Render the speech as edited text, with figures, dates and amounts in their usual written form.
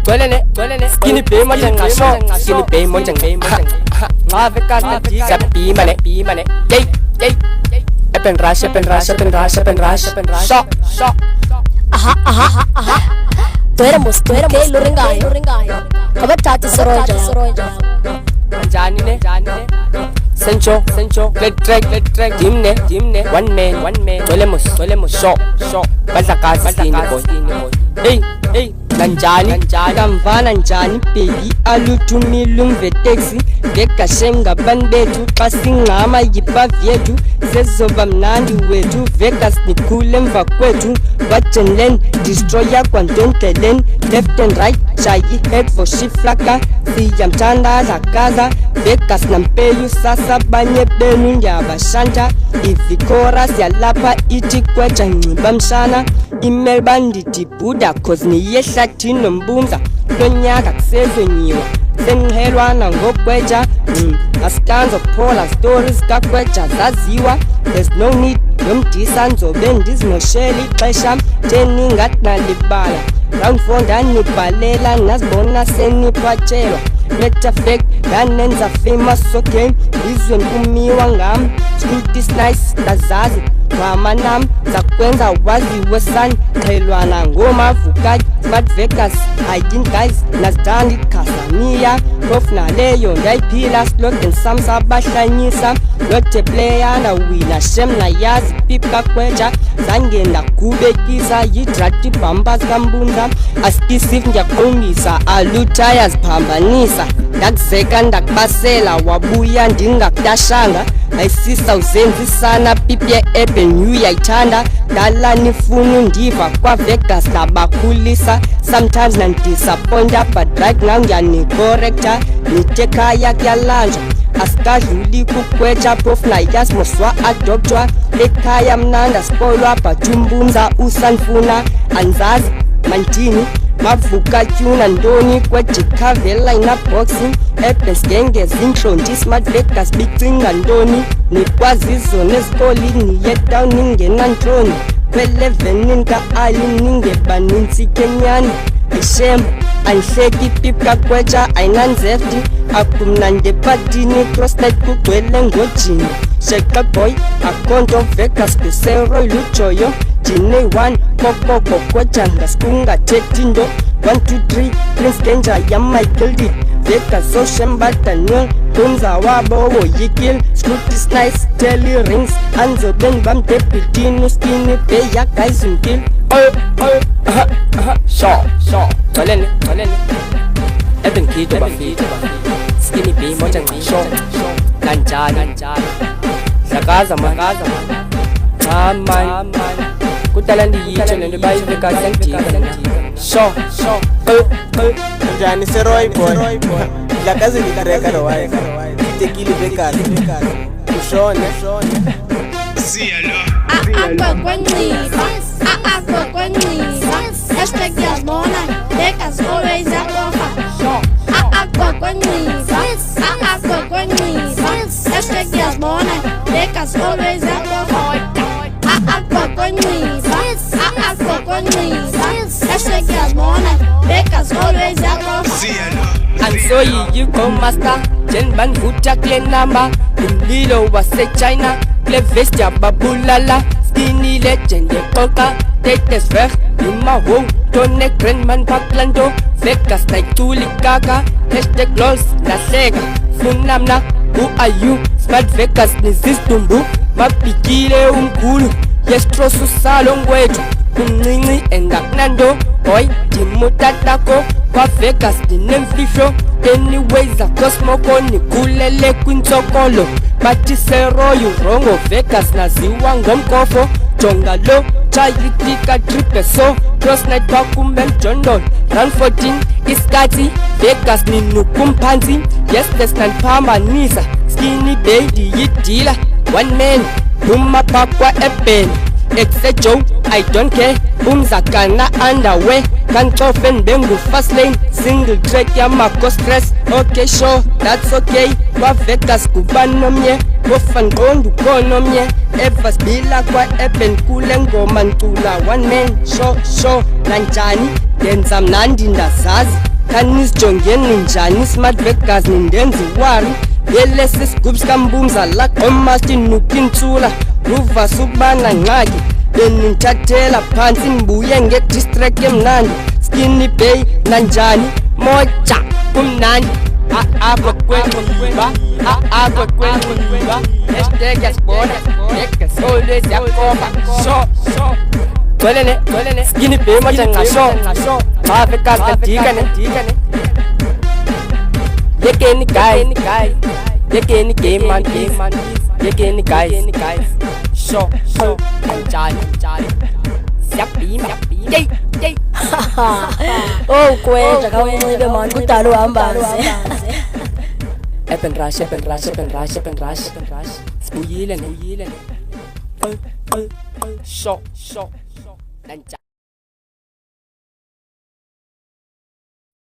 Skinny pay money show. Skinny pay money. Have got the be money. Yay. Open rush. Shock. Tu éramos que lo rengayo. Como tati soroja. Jani ne. Sencho. Let track. Dimne. One man. Tolemos. Shock. Balaka skinny boy. Hey. Nanjani kamva nanjani baby aluthumile umvetexi ngekashenga banbethu xa singama yibavyetu sezoba mnandi wethu Vegas nikhule emva kwethu wajenlen destroyer kwandondelen left and right shayi head for shiflaka siyamthanda zakaza Vegas nampeyu sasa banye benu nyabashanta ivikora siyalapha ithi kweja nciba mshana email banditi buda cause niyehla thino mbumza lonyaka kusezonyiwa senqhelwana ngokweja asikanzo phola stories kakweja zaziwa there's no need yomdisa nzobe ndizinoshela ixesha teningathi nalibala round 4 ndanibhalela nazibona seniphatshelwa Metafake ndanenza famous okay izweni kumiwa ngam school this nice dazazi mama nam zakwenza waziwe san qhelwana ngomavukaji smart Vegas hiding guys nasdandi khasamiya prof naleyo ndayiphila slogan samsa abahlanyisa lote player na wina shem na yazi pipka kweja zangenda kubekisa yidrati bambas kambunza askisif njaqongisa alutaya ziphambanisa ndakuzeka ndakubasela wabuya ndingakudashanga ayisisa uzenzisana pipi ye-Avenue yayithanda dala nifuna undiva kwa-Vegas nabakhulisa sometimes nandisappointa but right now ngiyanicorrecta nitekhaya kuyalanjwa asikadluli kukweja prof nayas moswa adoptwa ekhaya mnanda spoilwa but umbumza usanfuna anzazi mantini mavuka tyuna ntoni kwejikhavela inaboxing ebhesgenge zintlonti smart Vegas bicinga ntoni nikwazizo nezikolini yetown ningenantloni kwe-11 ka-ali ningebanintsi kenyani ishem andihleki pipka kweja ayinanzefti akumnandi epatini crossnight kugcwele ngojini sheqa boy akonto Vegas kusero ilujoyo jine 1 kokoko kweja ngasikungathethi nto 1 2 3 Prince Danger yamichael did Vegas soshemba Daniel kumza wabo woyikil scrutis nice telly rings anzoben bamdebhitini uskini beya guys unkil Shaw. Tolene. Eben kitu bafita. Skinny pay moja show. Kanjani. Zakaza man. Man. Kutala ndiyicho nende bayi Vegas antika. Shaw. Kanjani seroy boy. Lakazi nikareka rowaye. Tekili Vegas. Ushone. Hashtag Yasmona, Vegas always at Hashtag Yasmona, Vegas always at Hashtag Yasmona, Vegas always at And so you go master Jen ban futa clean number Lilo wase China Cle vestia babulala Skinny legend de polka Take this weg in my home Tone Grandman Paklando Vegas like Tuli Gaga Hashtag lols la sega Funamna who are you Smart Vegas nizistumbu Mapikile umkulu Yestro susalo ngwetu Kumnini endakunando Boy timutatako Kwa Vegas dinemfisho Anyways akosmoko nikulele kwintsokolo Batisero yurongo Vegas naziwa ngomkofo Jongalo chayitika tripeso Crossnight bakumbe mjondon Run 14 iskati Vegas ninukumphansi Yes there's nanphambanisa Skinny baby yidila One man Duma pakwa ebheni Exejo, I don't care Umzakana underwear Kanchofen bengu fast lane Single track ya mako stress Okay sure, that's okay Kwa Vegas kubanomye Kofan kondu konomye Evas bila kwa eben kule ngoma ntula One man show Nanjani Denza mnandi ndazazi khanisijongeni njani smart vegas nindenza iwari yelesi sigubhu sikambumza laqoma sinukintsula ruva subana ngxaki beninthathela phansi nibuye ngedistrict emnandi Skinny Bay nanjani moja kumnandi kwekwenxiba kwekwenxiba hashtag yasibona always yakomba so golene Skinny Bay moja ngasho ma vekas kadikane yekeni guy yekeni game man yekeni guys so njani siyabhima yey Oh kwetha kawuncibe manje kudala uhambaze Up and rush sibuyile ne so nanjani